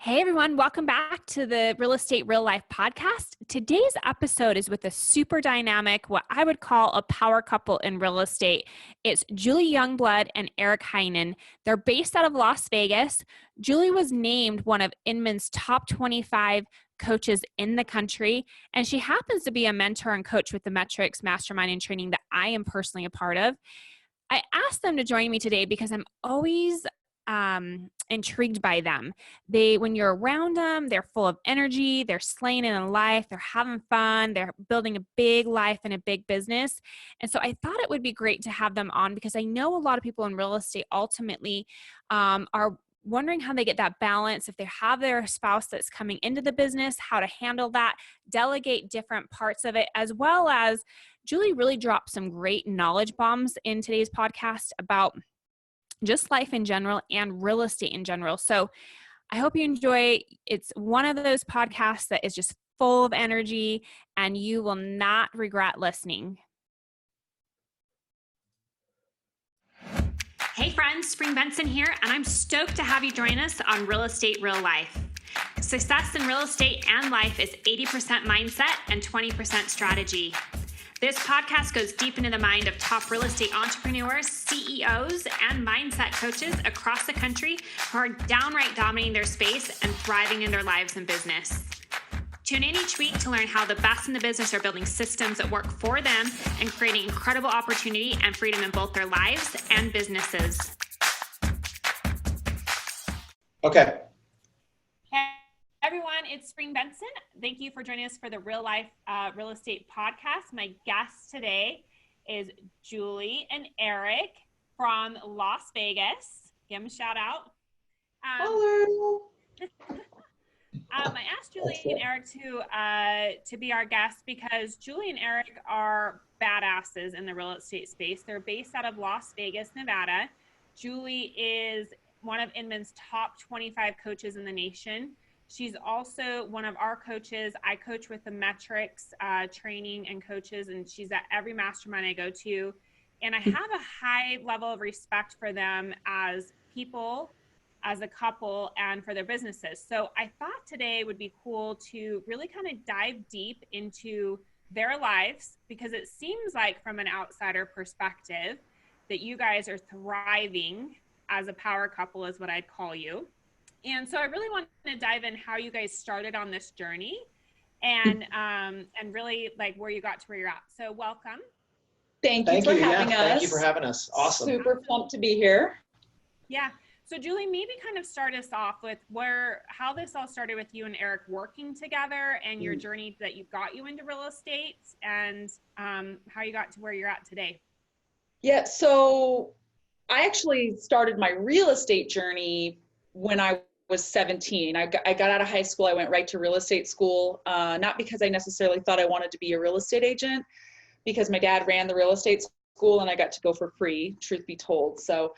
Hey everyone, welcome back to the Real Estate Real Life podcast. Today's episode is with a super dynamic, what I would call a power couple in real estate. It's Julie Youngblood and Eric Heinen. They're based out of Las Vegas. Julie was named one of Inman's top 25 coaches in the country, and she happens to be a mentor and coach with the Metrics Mastermind and Training that I am personally a part of. I asked them to join me today because I'm always intrigued by them. When you're around them, they're full of energy, they're slaying it in life, they're having fun, they're building a big life and a big business. And so I thought it would be great to have them on because I know a lot of people in real estate ultimately are wondering how they get that balance if they have their spouse that's coming into the business, how to handle that, delegate different parts of it, as well as Julie really dropped some great knowledge bombs in today's podcast about just life in general and real estate in general. So I hope you enjoy. It's one of those podcasts that is just full of energy and you will not regret listening. Hey friends, Bengtzen here, and I'm stoked to have you join us on Real Estate Real Life. Success in real estate and life is 80% mindset and 20% strategy. This podcast goes deep into the mind of top real estate entrepreneurs, CEOs, and mindset coaches across the country who are downright dominating their space and thriving in their lives and business. Tune in each week to learn how the best in the business are building systems that work for them and creating incredible opportunity and freedom in both their lives and businesses. Okay. Everyone, it's Bengtzen. Thank you for joining us for the Real Life Real Estate Podcast. My guest today is Julie and Eric from Las Vegas. Give them a shout out. Hello. I asked Julie and Eric to be our guests because Julie and Eric are badasses in the real estate space. They're based out of Las Vegas, Nevada. Julie is one of Inman's top 25 coaches in the nation. She's also one of our coaches. I coach with the Metrics training and coaches, and she's at every mastermind I go to. And I have a high level of respect for them as people, as a couple, and for their businesses. So I thought today would be cool to really kind of dive deep into their lives because it seems like from an outsider perspective that you guys are thriving as a power couple is what I'd call you. And so I really want to dive in how you guys started on this journey and really like where you got to where you're at. So welcome. Thank you for having us. Thank you for having us. Awesome. Super pumped to be here. Yeah. So Julie, maybe kind of start us off with how this all started with you and Eric working together and your journey that got you into real estate and how you got to where you're at today. Yeah. So I actually started my real estate journey when I was 17. I got out of high school. I went right to real estate school, not because I necessarily thought I wanted to be a real estate agent, because my dad ran the real estate school and I got to go for free, truth be told. So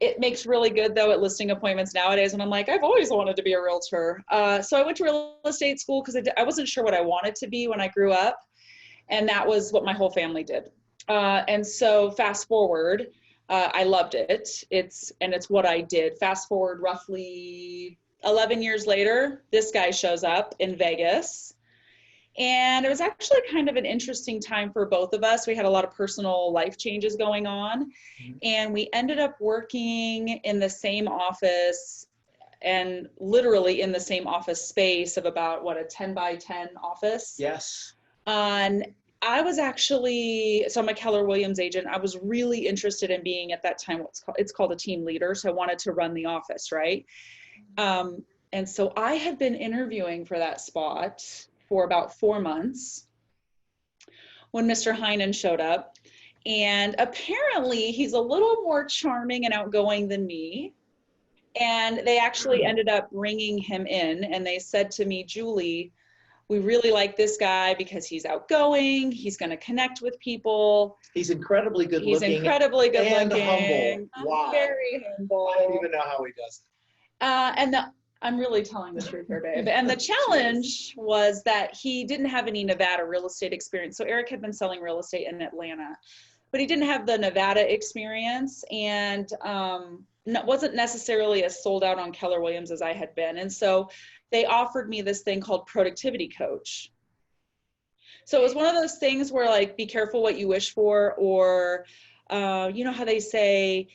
it makes really good though at listing appointments nowadays. And I'm like, I've always wanted to be a realtor. So I went to real estate school because I wasn't sure what I wanted to be when I grew up. And that was what my whole family did. And so fast forward, I loved it. It's what I did. Fast forward roughly 11 years later, this guy shows up in Vegas. And it was actually kind of an interesting time for both of us. We had a lot of personal life changes going on. And we ended up working in the same office and literally in the same office space of about, a 10 by 10 office? Yes. I was actually, so I'm a Keller Williams agent. I was really interested in being at that time, it's called a team leader. So I wanted to run the office, right? And so I had been interviewing for that spot for about 4 months when Mr. Heinen showed up. And apparently he's a little more charming and outgoing than me. And they actually ended up bringing him in and they said to me, Julie, we really like this guy because he's outgoing. He's going to connect with people. He's incredibly good looking. He's incredibly good and looking. Humble. Wow. Very humble. I don't even know how he does it. I'm really telling the truth here, babe. And the challenge was that he didn't have any Nevada real estate experience. So Eric had been selling real estate in Atlanta, but he didn't have the Nevada experience. And wasn't necessarily as sold out on Keller Williams as I had been. And so they offered me this thing called productivity coach. So it was one of those things where like, be careful what you wish for, or you know how they say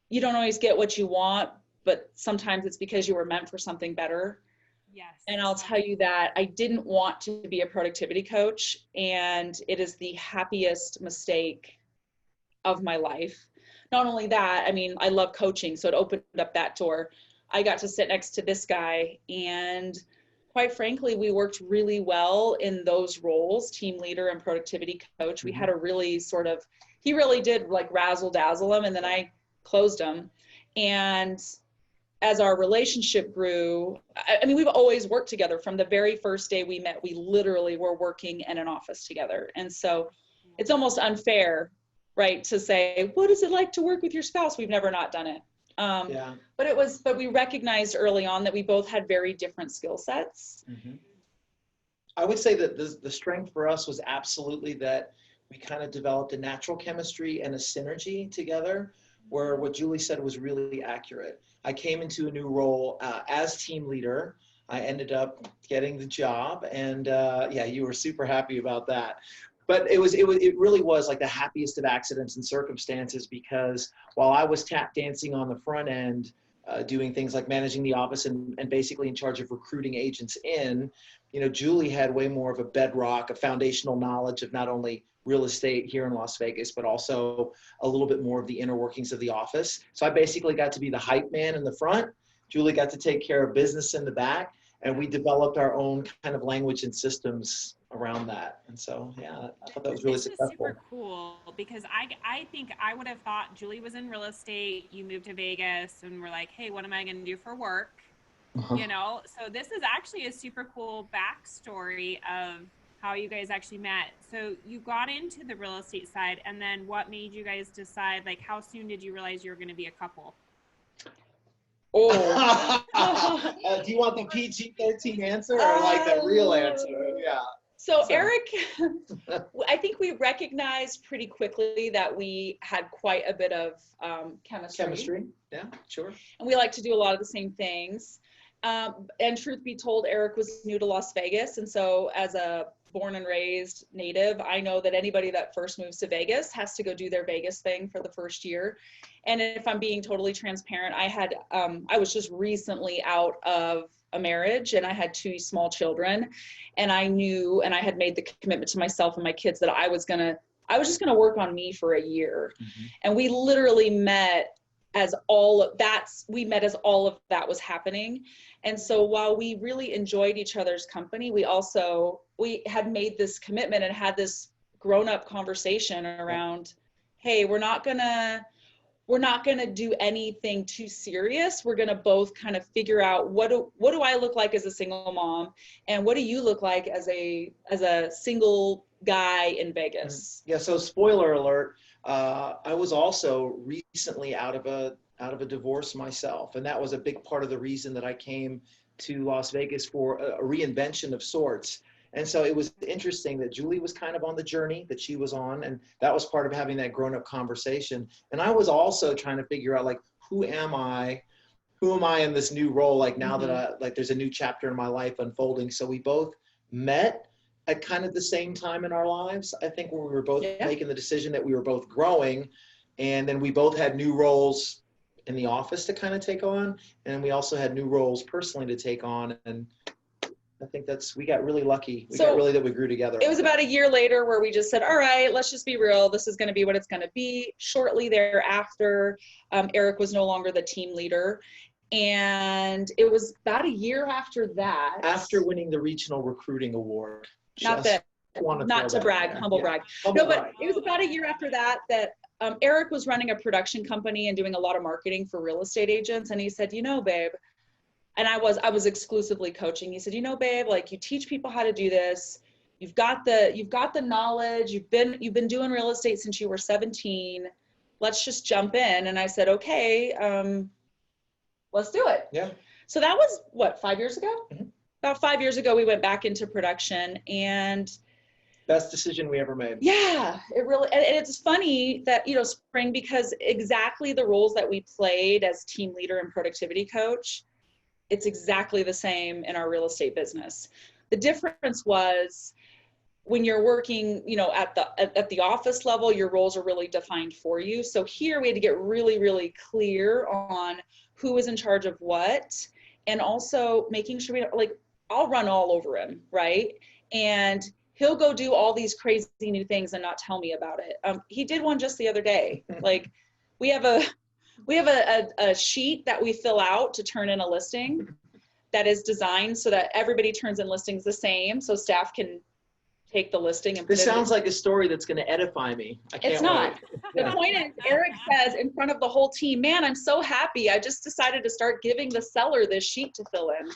you don't always get what you want, but sometimes it's because you were meant for something better. Yes. And I'll tell you that I didn't want to be a productivity coach, and it is the happiest mistake of my life. Not only that, I mean, I love coaching, so it opened up that door. I got to sit next to this guy, and quite frankly, we worked really well in those roles, team leader and productivity coach. We had a really he really did like razzle dazzle him, and then I closed him. And as our relationship grew, I mean, we've always worked together. From the very first day we met, we literally were working in an office together. And so it's almost unfair, right, to say, what is it like to work with your spouse? We've never not done it. But we recognized early on that we both had very different skill sets. I would say that the strength for us was absolutely that we kind of developed a natural chemistry and a synergy together, where what Julie said was really accurate. I came into a new role as team leader. I ended up getting the job, and you were super happy about that. But it really was like the happiest of accidents and circumstances, because while I was tap dancing on the front end, doing things like managing the office and basically in charge of recruiting agents in, Julie had way more of a bedrock, a foundational knowledge of not only real estate here in Las Vegas, but also a little bit more of the inner workings of the office. So I basically got to be the hype man in the front. Julie got to take care of business in the back, and we developed our own kind of language and systems around that. And so, yeah, I thought that was really successful. Super cool, because I think I would have thought Julie was in real estate, you moved to Vegas, and we're like, hey, what am I going to do for work? So this is actually a super cool backstory of how you guys actually met. So you got into the real estate side, and then what made you guys decide, like, how soon did you realize you were going to be a couple? Do you want the PG-13 answer or like the real answer? Yeah. So Eric, I think we recognized pretty quickly that we had quite a bit of chemistry. Yeah, sure. And we like to do a lot of the same things. And truth be told, Eric was new to Las Vegas. And so as a born and raised native, I know that anybody that first moves to Vegas has to go do their Vegas thing for the first year. And if I'm being totally transparent, I was just recently out of a marriage, and I had 2 small children, and I knew, and I had made the commitment to myself and my kids that I was just going to work on me for a year. And we literally met as all of that was happening. And so while we really enjoyed each other's company, we had made this commitment and had this grown-up conversation around, hey, we're not gonna do anything too serious. We're gonna both kind of figure out what do I look like as a single mom, and what do you look like as a single guy in Vegas? Yeah. So spoiler alert. I was also recently out of a divorce myself, and that was a big part of the reason that I came to Las Vegas for a reinvention of sorts. And so it was interesting that Julie was kind of on the journey that she was on, and that was part of having that grown-up conversation. And I was also trying to figure out, like, who am I in this new role? Like, now that there's a new chapter in my life unfolding. So we both met at kind of the same time in our lives. I think when we were both making the decision that we were both growing, and then we both had new roles in the office to kind of take on, and we also had new roles personally to take on. And I think we got really lucky. We got really that we grew together. It was about a year later where we just said, all right, let's just be real. This is going to be what it's going to be. Shortly thereafter, Eric was no longer the team leader. And it was about a year after that. After winning the regional recruiting award. Not to brag, humble brag. But it was about a year after that Eric was running a production company and doing a lot of marketing for real estate agents. And he said, babe, and I was exclusively coaching. He said, babe, like, you teach people how to do this. You've got the knowledge. You've been doing real estate since you were 17. Let's just jump in. And I said, okay, let's do it. Yeah. So that was 5 years ago? About 5 years ago, we went back into production, and Best decision we ever made. Yeah, it really, and it's funny that, Spring, because exactly the roles that we played as team leader and productivity coach, it's exactly the same in our real estate business. The difference was when you're working, at the office level, your roles are really defined for you. So here we had to get really, really clear on who is in charge of what, and also making sure I'll run all over him, right? And he'll go do all these crazy new things and not tell me about it. He did one just the other day. Like we have a sheet that we fill out to turn in a listing that is designed so that everybody turns in listings the same, so staff can take the listing and put This sounds like a story that's going to edify me. I can't It's not. wait. The point is, Eric says in front of the whole team, man, I'm so happy. I just decided to start giving the seller this sheet to fill in.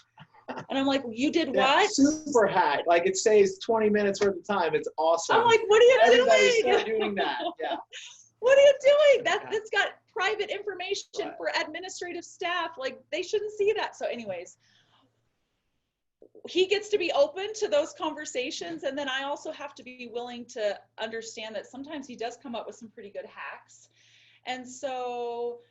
And I'm like, you did what? Super hack. Like it saves 20 minutes worth of time. It's awesome. I'm like, what are you Everybody doing? start doing that. Yeah. What are you doing? That's got private information for administrative staff. Like they shouldn't see that. So anyways, he gets to be open to those conversations. And then I also have to be willing to understand that sometimes he does come up with some pretty good hacks. And so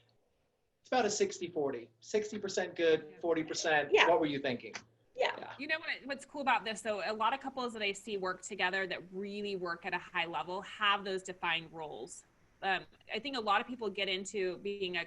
It's about a 60-40. 60% good, 40%. Yeah. What were you thinking? Yeah. You know what's cool about this though, a lot of couples that I see work together that really work at a high level have those defined roles. I think a lot of people get into being a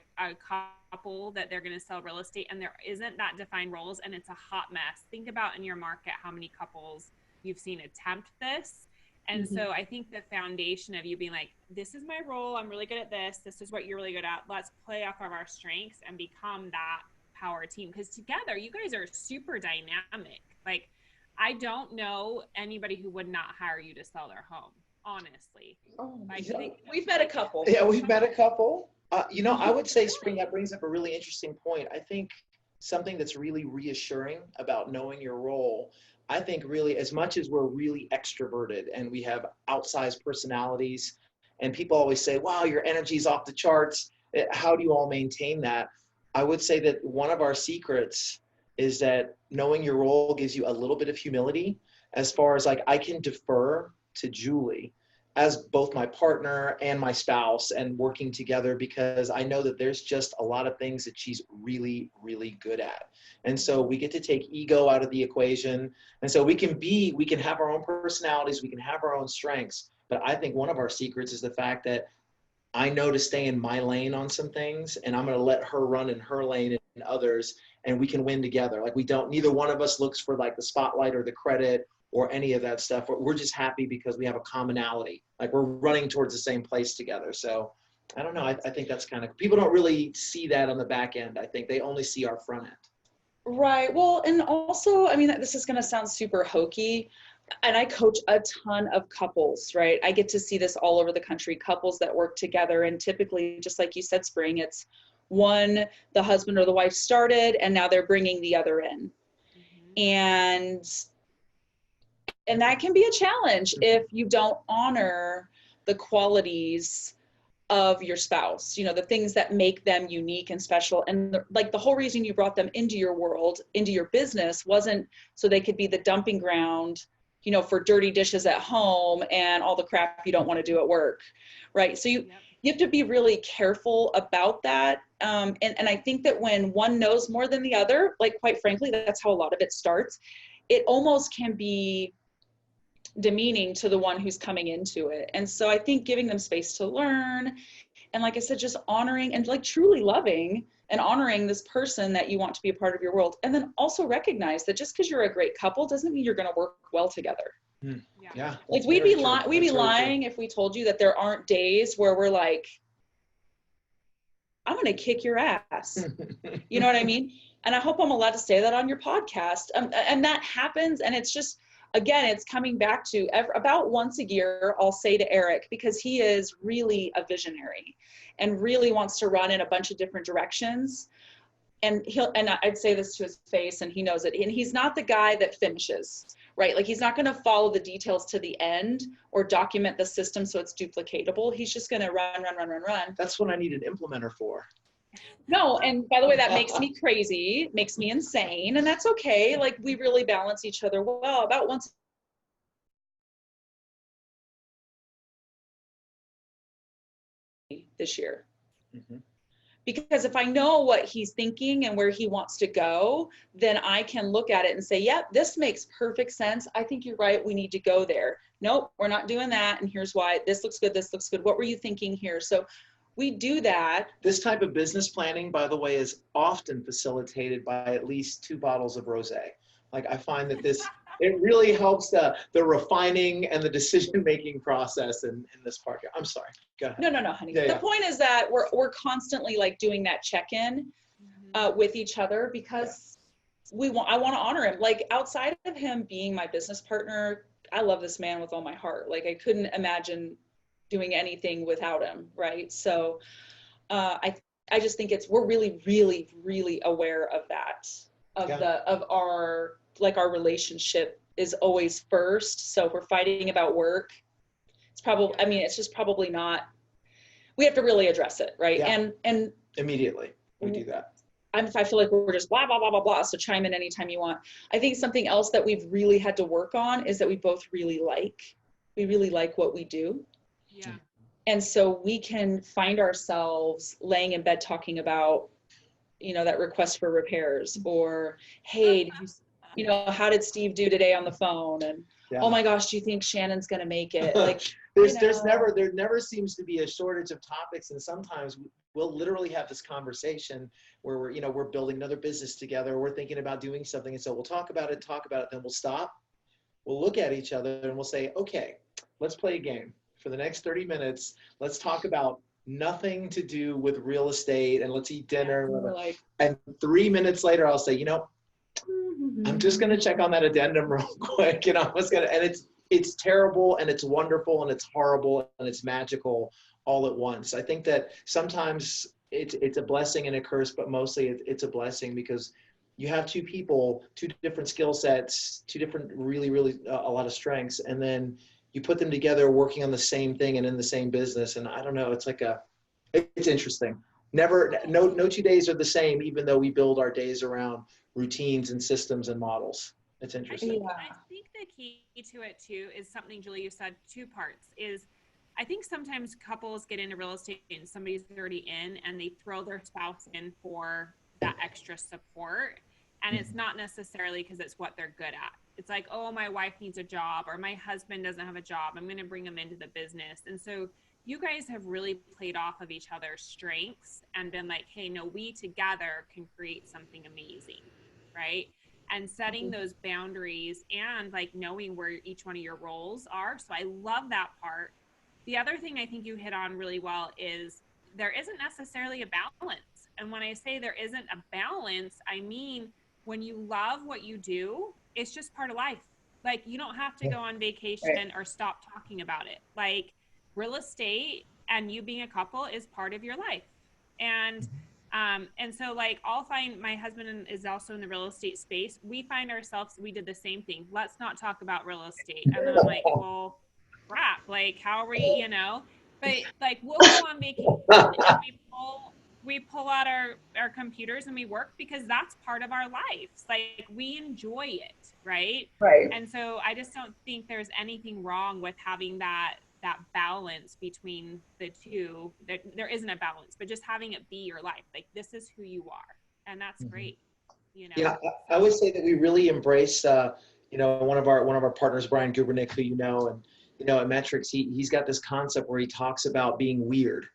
couple that they're going to sell real estate and there isn't that defined roles and it's a hot mess. Think about in your market how many couples you've seen attempt this. And so I think the foundation of you being like, this is my role, I'm really good at this, this is what you're really good at, let's play off of our strengths and become that power team. Because together, you guys are super dynamic. Like, I don't know anybody who would not hire you to sell their home, honestly. Oh, Like, we've met a couple. Yeah, we've met a couple. I would say, Spring, that brings up a really interesting point. I think something that's really reassuring about knowing your role, I think really as much as we're really extroverted and we have outsized personalities and people always say, wow, your energy's off the charts. How do you all maintain that? I would say that one of our secrets is that knowing your role gives you a little bit of humility as far as like I can defer to Julie as both my partner and my spouse and working together because I know that there's just a lot of things that she's really, really good at. And so we get to take ego out of the equation. And so we can have our own personalities, we can have our own strengths. But I think one of our secrets is the fact that I know to stay in my lane on some things and I'm going to let her run in her lane and others and we can win together. Like neither one of us looks for like the spotlight or the credit or any of that stuff. We're just happy because we have a commonality. Like we're running towards the same place together. So I don't know. I think that's kind of, people don't really see that on the back end. I think they only see our front end. Right. Well, and also, I mean, this is going to sound super hokey. And I coach a ton of couples, right? I get to see this all over the country, couples that work together. And typically, just like you said, Spring, it's one, the husband or the wife started, and now they're bringing the other in. And that can be a challenge if you don't honor the qualities of your spouse, the things that make them unique and special. And the whole reason you brought them into your world, into your business, wasn't so they could be the dumping ground, for dirty dishes at home and all the crap you don't want to do at work. Right. So you have to be really careful about that. And I think that when one knows more than the other, like, quite frankly, that's how a lot of it starts. It almost can be demeaning to the one who's coming into it. And so I think giving them space to learn, and like I said, just honoring and like truly loving and honoring this person that you want to be a part of your world. And then also recognize that just because you're a great couple doesn't mean you're going to work well together. Yeah. Like we'd be lying if we told you that there aren't days where we're like, I'm going to kick your ass. You know what I mean? And I hope I'm allowed to say that on your podcast. And that happens. And it's just, again, it's coming back to about once a year, I'll say to Eric, because he is really a visionary and really wants to run in a bunch of different directions. And I'd say this to his face and he knows it. And he's not the guy that finishes, right? Like he's not going to follow the details to the end or document the system so it's duplicatable. He's just going to run. That's what I need an implementer for. No, and by the way, that makes me crazy, makes me insane, and that's okay. Like we really balance each other well. About once this year. Mm-hmm. Because if I know what he's thinking and where he wants to go, then I can look at it and say, yep, this makes perfect sense. I think you're right. We need to go there. Nope, we're not doing that. And here's why. This looks good. This looks good. What were you thinking here? So we do that. This type of business planning, by the way, is often facilitated by at least 2 bottles of rosé. Like, I find that it really helps the refining and the decision-making process in this part. I'm sorry. Go ahead. No, honey. Yeah, the point is that we're constantly like doing that check-in with each other, because I want to honor him. Like, outside of him being my business partner, I love this man with all my heart. Like, I couldn't imagine doing anything without him. Right. So I just think we're really, really, really aware of that, of our relationship is always first. So if we're fighting about work, it's just probably not, we have to really address it. Right. Yeah. And immediately we do that. I feel like we're just blah, blah, blah, blah, blah. So chime in anytime you want. I think something else that we've really had to work on is that we both really like what we do. Yeah. And so we can find ourselves laying in bed talking about, that request for repairs, or, hey, how did Steve do today on the phone? And oh my gosh, do you think Shannon's going to make it? Like, there never seems to be a shortage of topics. And sometimes we'll literally have this conversation where we're building another business together. We're thinking about doing something. And so we'll talk about it, then we'll stop. We'll look at each other and we'll say, okay, let's play a game. For the next 30 minutes, let's talk about nothing to do with real estate, and let's eat dinner. And 3 minutes later, I'll say, I'm just going to check on that addendum real quick. And it's terrible, and it's wonderful, and it's horrible, and it's magical all at once. I think that sometimes it's a blessing and a curse, but mostly it's a blessing, because you have 2 people, 2 different skill sets, 2 different really, really a lot of strengths. And then you put them together working on the same thing and in the same business. And I don't know, it's interesting. No 2 days are the same, even though we build our days around routines and systems and models. It's interesting. I think the key to it too is something, Julie, you said, 2 parts is, I think sometimes couples get into real estate and somebody's already in and they throw their spouse in for that extra support. And it's not necessarily because it's what they're good at. It's like, oh, my wife needs a job, or my husband doesn't have a job. I'm going to bring him into the business. And so you guys have really played off of each other's strengths and been like, hey, no, we together can create something amazing, right? And setting those boundaries and like knowing where each one of your roles are. So I love that part. The other thing I think you hit on really well is there isn't necessarily a balance. And when I say there isn't a balance, I mean, when you love what you do, it's just part of life. Like, you don't have to go on vacation or stop talking about it. Like, real estate and you being a couple is part of your life. And so like, I'll find my husband is also in the real estate space. We find ourselves, we did the same thing. Let's not talk about real estate. And then I'm like, well, crap, like, how are we, but like, we'll go on vacation and we pull out our computers and we work, because that's part of our lives. Like, we enjoy it. Right. And so I just don't think there's anything wrong with having that balance between the two. There isn't a balance, but just having it be your life. Like, this is who you are. And that's great. Yeah. I would say that we really embrace, one of our partners, Brian Gubernick, who and, at Metrics, he's got this concept where he talks about being weird.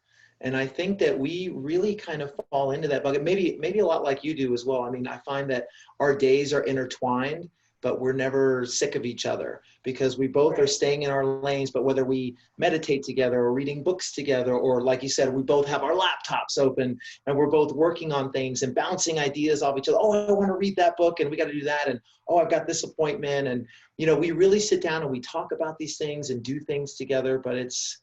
And I think that we really kind of fall into that bucket, maybe a lot like you do as well. I mean, I find that our days are intertwined, but we're never sick of each other, because we both are staying in our lanes. But whether we meditate together or reading books together, or like you said, we both have our laptops open and we're both working on things and bouncing ideas off each other. Oh, I want to read that book and we got to do that. And, oh, I've got this appointment. And, we really sit down and we talk about these things and do things together. But it's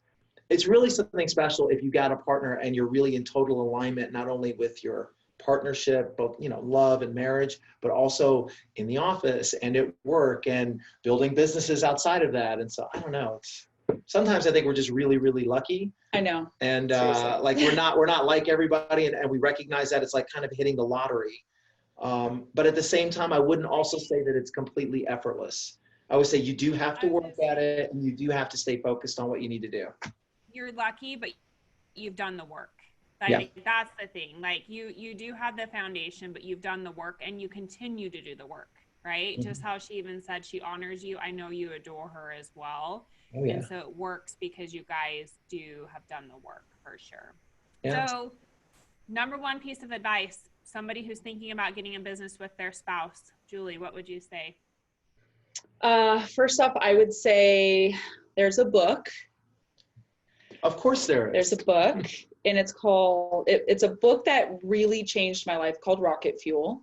really something special if you got a partner and you're really in total alignment, not only with your partnership, both, love and marriage, but also in the office and at work and building businesses outside of that. And so I don't know, sometimes I think we're just really, really lucky. I know. And like, we're not like everybody. And we recognize that it's like kind of hitting the lottery. But at the same time, I wouldn't also say that it's completely effortless. I would say you do have to work at it, and you do have to stay focused on what you need to do. You're lucky, but you've done the work. Yeah. That's the thing. Like you do have the foundation, but you've done the work and you continue to do the work, right? Mm-hmm. Just how she even said she honors you. I know you adore her as well. Oh, yeah. And so it works because you guys do have done the work for sure. Yeah. So number one piece of advice, somebody who's thinking about getting in business with their spouse, Julie, what would you say? First off, I would say there's a book. Of course there is. There's a book, and it's called, it's a book that really changed my life, called Rocket Fuel.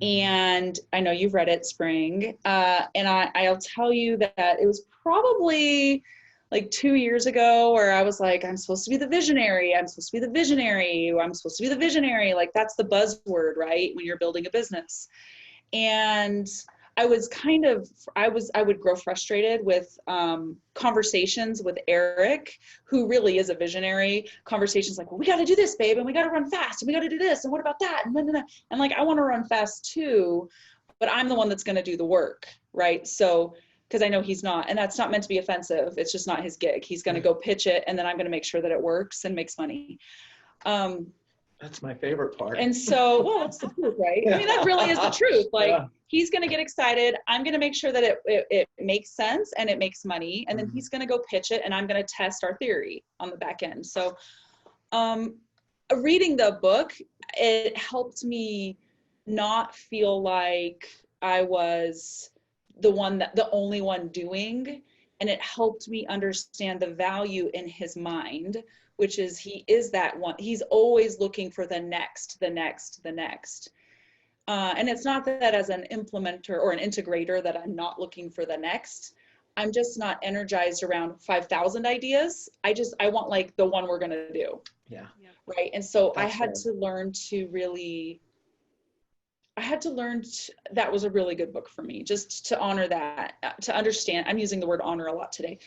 And I know you've read it, Spring. And I'll tell you that it was probably like 2 years ago where I was like, I'm supposed to be the visionary. I'm supposed to be the visionary. I'm supposed to be the visionary. Like that's the buzzword, right? When you're building a business. And I would grow frustrated with conversations with Eric, who really is a visionary. Conversations like, well, we got to do this, babe, and we got to run fast, and we got to do this, and what about that, and like I want to run fast too, but I'm the one that's going to do the work, right? So because I know he's not, and that's not meant to be offensive. It's just not his gig. He's going to go pitch it, and then I'm going to make sure that it works and makes money. That's my favorite part. And so, well, that's the truth, right? I mean, that really is the truth. Like, he's going to get excited. I'm going to make sure that it makes sense and it makes money. And then he's going to go pitch it, and I'm going to test our theory on the back end. So, reading the book, it helped me not feel like I was the only one doing. And it helped me understand the value in his mind, which is he is that one. He's always looking for the next. And it's not that as an implementer or an integrator that I'm not looking for the next. I'm just not energized around 5,000 ideas. I want like the one we're going to do. Yeah. Right. And so That's I had to learn that was a really good book for me, just to honor that, to understand. I'm using the word honor a lot today.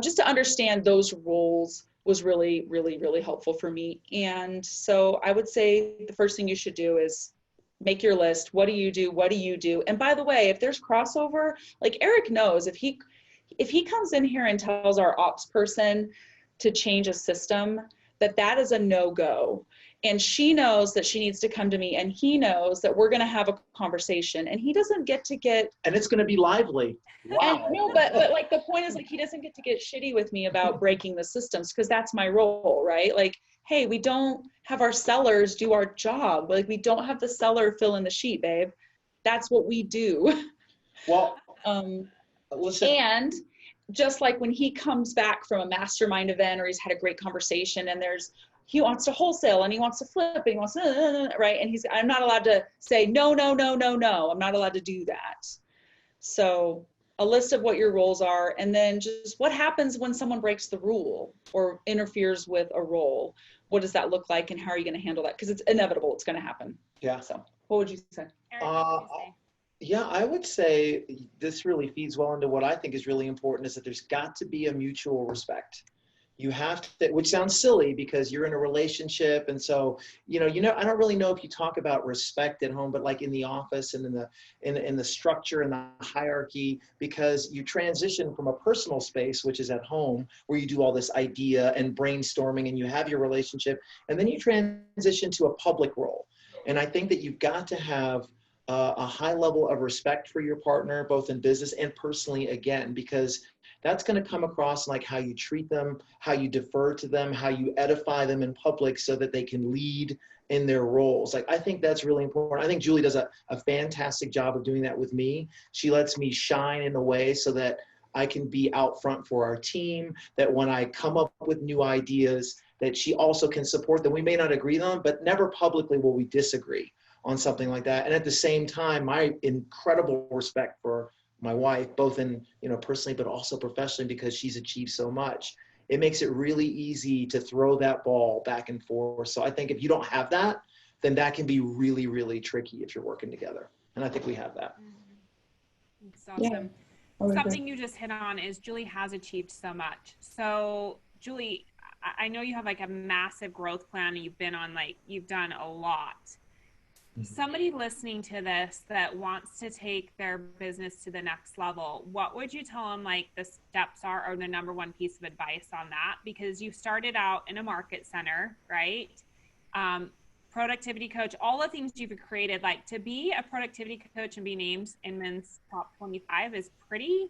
Just to understand those roles was really, really, really helpful for me. And so I would say the first thing you should do is make your list. What do you do? What do you do? And by the way, if there's crossover, like Eric knows, if he comes in here and tells our ops person to change a system, that is a no-go. And she knows that she needs to come to me, and he knows that we're going to have a conversation, and he doesn't get to get, and it's going to be lively. Wow. And no, but like the point is, like, he doesn't get to get shitty with me about breaking the systems, because that's my role, right? Like, hey, we don't have our sellers do our job. Like, we don't have the seller fill in the sheet, babe. That's what we do. Well, listen. And just like when he comes back from a mastermind event, or he's had a great conversation, and he wants to wholesale, and he wants to flip, and he wants to, right? And I'm not allowed to say, no. I'm not allowed to do that. So a list of what your roles are, and then just what happens when someone breaks the rule or interferes with a role. What does that look like, and how are you going to handle that? Because it's inevitable. It's going to happen. Yeah. So what would you say? Eric, what would you say? Yeah, I would say this really feeds well into what I think is really important, is that there's got to be a mutual respect. You have to, which sounds silly because you're in a relationship. And so, I don't really know if you talk about respect at home, but like in the office and in the structure and the hierarchy, because you transition from a personal space, which is at home, where you do all this idea and brainstorming and you have your relationship, and then you transition to a public role. And I think that you've got to have a high level of respect for your partner, both in business and personally, again, because that's going to come across like how you treat them, how you defer to them, how you edify them in public so that they can lead in their roles. Like, I think that's really important. I think Julie does a fantastic job of doing that with me. She lets me shine in a way so that I can be out front for our team, that when I come up with new ideas, that she also can support them. We may not agree on them, but never publicly will we disagree on something like that. And at the same time, my incredible respect for my wife, both in, personally, but also professionally, because she's achieved so much. It makes it really easy to throw that ball back and forth. So I think if you don't have that, then that can be really, really tricky if you're working together. And I think we have that. It's awesome. Yeah. Something you just hit on is Julie has achieved so much. So Julie, I know you have like a massive growth plan, and you've done a lot. somebody listening to this that wants to take their business to the next level, what would you tell them like the steps are, or the number one piece of advice on that? Because you started out in a market center, right? Productivity coach, all the things you've created, like to be a productivity coach and be named in Men's Top 25 is pretty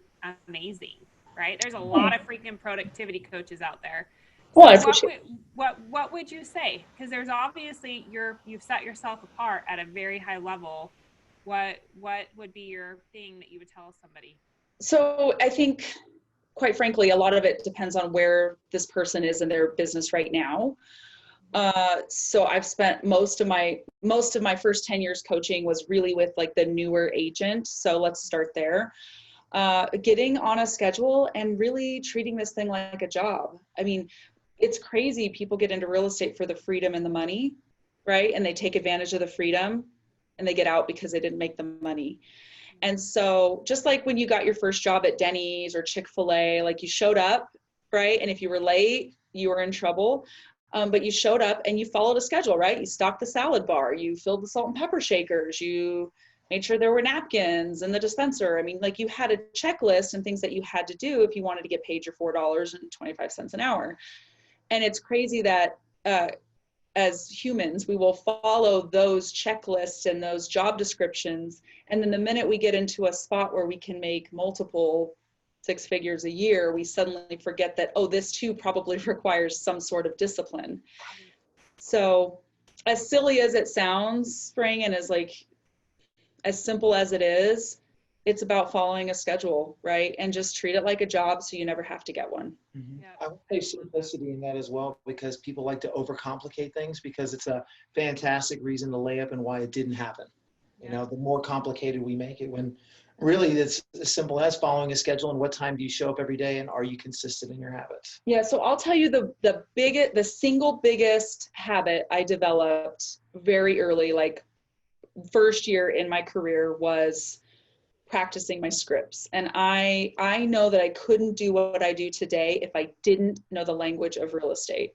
amazing, right? There's a lot of freaking productivity coaches out there. Well, I So appreciate what would you say? Because there's obviously you've set yourself apart at a very high level. What would be your thing that you would tell somebody? So I think, quite frankly, a lot of it depends on where this person is in their business right now. So I've spent most of my first 10 years coaching was really with like the newer agent. So let's start there. Getting on a schedule and really treating this thing like a job. I mean, it's crazy. People get into real estate for the freedom and the money, right? And they take advantage of the freedom and they get out because they didn't make the money. And so just like when you got your first job at Denny's or Chick-fil-A, like you showed up, right? And if you were late, you were in trouble. But you showed up and you followed a schedule, right? You stocked the salad bar, you filled the salt and pepper shakers, you made sure there were napkins in the dispenser. I mean, like you had a checklist and things that you had to do if you wanted to get paid your $4.25 an hour. And it's crazy that as humans, we will follow those checklists and those job descriptions. And then the minute we get into a spot where we can make multiple six figures a year, we suddenly forget that, oh, this too probably requires some sort of discipline. So as silly as it sounds, Spring, and as simple as it is, it's about following a schedule, right? And just treat it like a job so you never have to get one. Yeah. I would say simplicity in that as well, because people like to overcomplicate things because it's a fantastic reason to lay up and why it didn't happen. You know, the more complicated we make it, when really it's as simple as following a schedule and what time do you show up every day and are you consistent in your habits? Yeah, so I'll tell you the single biggest habit I developed very early, like first year in my career, was practicing my scripts. And I know that I couldn't do what I do today if I didn't know the language of real estate.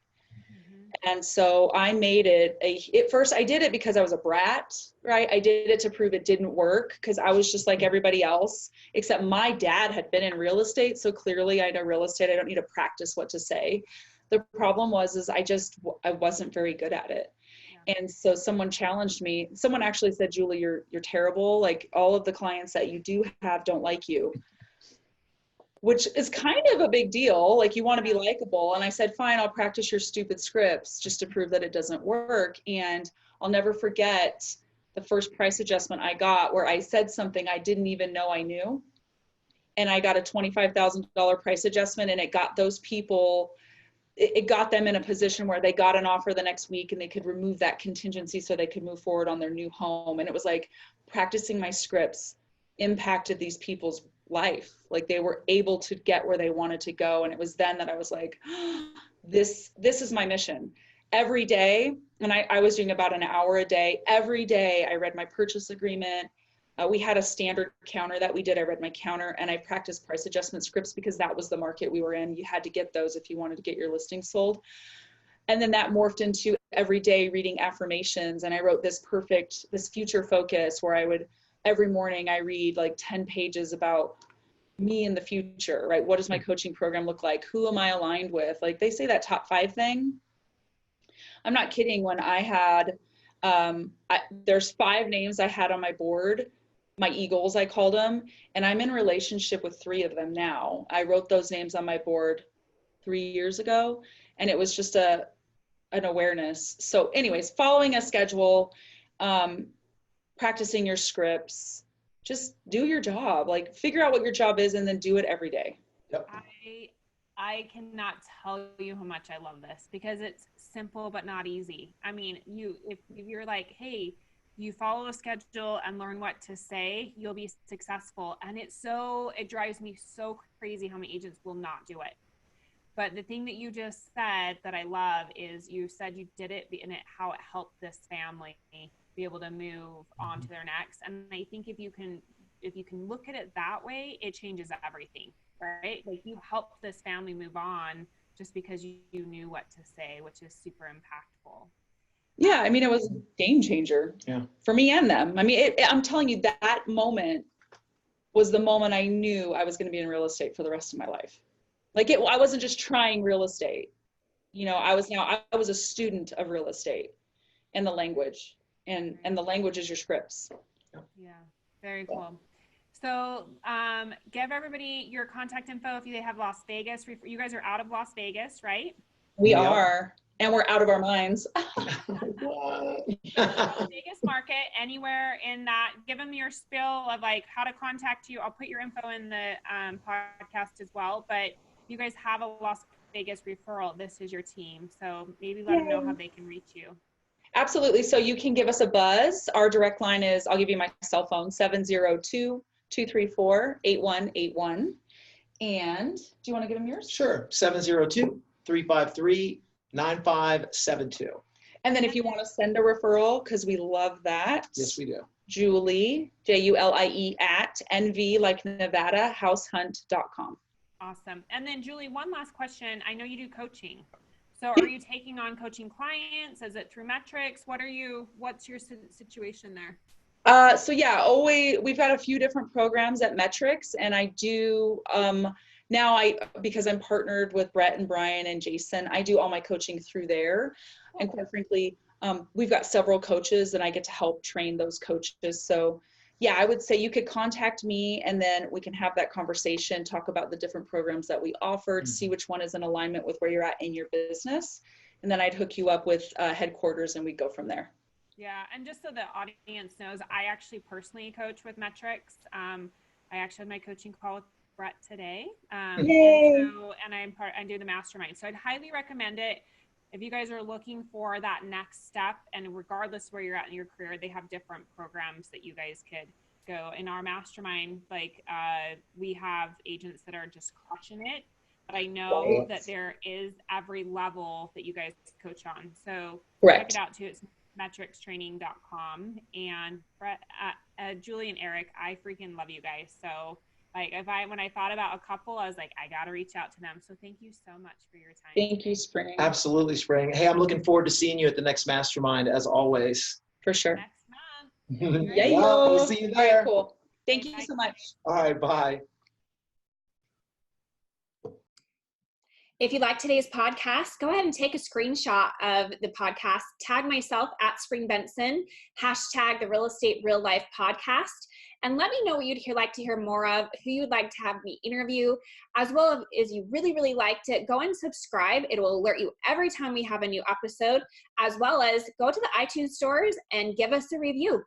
And so I made it at first I did it because I was a brat, right? I did it to prove it didn't work because I was just like everybody else, except my dad had been in real estate. So clearly I know real estate. I don't need to practice what to say. The problem is I wasn't very good at it. And so someone challenged me. Someone actually said, Julie, you're terrible. Like all of the clients that you do have don't like you, which is kind of a big deal. Like you want to be likable. And I said, fine, I'll practice your stupid scripts just to prove that it doesn't work. And I'll never forget the first price adjustment I got where I said something I didn't even know I knew. And I got a $25,000 price adjustment, and it got those people, it got them in a position where they got an offer the next week and they could remove that contingency so they could move forward on their new home. And it was like practicing my scripts impacted these people's life. Like they were able to get where they wanted to go. And it was then that I was like, oh, this is my mission. Every day, and I was doing about an hour a day. Every day I read my purchase agreement. We had a standard counter that we did. I read my counter and I practiced price adjustment scripts because that was the market we were in. You had to get those if you wanted to get your listing sold. And then that morphed into every day reading affirmations. And I wrote this future focus where every morning I read like 10 pages about me in the future, right? What does my coaching program look like? Who am I aligned with? Like they say that top 5 thing. I'm not kidding. When I had, there's 5 names I had on my board, my Eagles, I called them, and I'm in relationship with 3 of them now. I wrote those names on my board 3 years ago, and it was just an awareness. So anyways, following a schedule, practicing your scripts, just do your job, like figure out what your job is and then do it every day. Yep. I cannot tell you how much I love this because it's simple but not easy. I mean, if you're like, hey, you follow a schedule and learn what to say, you'll be successful. And it drives me so crazy how many agents will not do it. But the thing that you just said that I love is you said you did it and how it helped this family be able to move on to their next. And I think if you can look at it that way, it changes everything, right? Like you helped this family move on just because you knew what to say, which is super impactful. Yeah, I mean, it was a game changer for me and them. I mean, I'm telling you, that moment was the moment I knew I was going to be in real estate for the rest of my life. Like I wasn't just trying real estate. I was a student of real estate and the language, and the language is your scripts. Yeah, very cool. So give everybody your contact info if they have Las Vegas. You guys are out of Las Vegas, right? We are, and we're out of our minds. Vegas market, anywhere in that, give them your spiel of like how to contact you. I'll put your info in the podcast as well, but you guys have a Las Vegas referral. This is your team. So maybe let them know how they can reach you. Absolutely. So you can give us a buzz. Our direct line is, I'll give you my cell phone, 702-234-8181. And do you want to give them yours? Sure. 702-353-9572. And then if you want to send a referral, because we love that. Yes, we do. Julie, Julie, at NV, like Nevada, househunt.com. Awesome. And then Julie, one last question. I know you do coaching. So are you taking on coaching clients? Is it through metrics? What's your situation there? So yeah, we've got a few different programs at Metrics, and I do, because I'm partnered with Brett and Brian and Jason, I do all my coaching through there. And quite frankly, we've got several coaches and I get to help train those coaches. So yeah, I would say you could contact me and then we can have that conversation, talk about the different programs that we offer, to see which one is in alignment with where you're at in your business. And then I'd hook you up with headquarters and we'd go from there. Yeah. And just so the audience knows, I actually personally coach with Metrics. I actually had my coaching call with Brett today. Yay. And I do the mastermind. So I'd highly recommend it. If you guys are looking for that next step, and regardless where you're at in your career, they have different programs that you guys could go. In our mastermind, we have agents that are just crushing it, but I know that there is every level that you guys coach on. So check it out too. It's metricstraining.com. And Brett, Julie and Eric, I freaking love you guys. So when I thought about a couple, I was like, I got to reach out to them. So thank you so much for your time. Thank you, Spring. Absolutely, Spring. Hey, I'm looking forward to seeing you at the next mastermind, as always. For sure. Next month. Yeah, we'll see you there. All right, cool. Thank you so much. All right, bye. If you like today's podcast, go ahead and take a screenshot of the podcast, tag myself at Spring Bengtzen, hashtag the Real Estate Real Life Podcast, and let me know what you'd like to hear more of, who you'd like to have me interview, as well as you really, really liked it. Go and subscribe. It will alert you every time we have a new episode, as well as go to the iTunes stores and give us a review.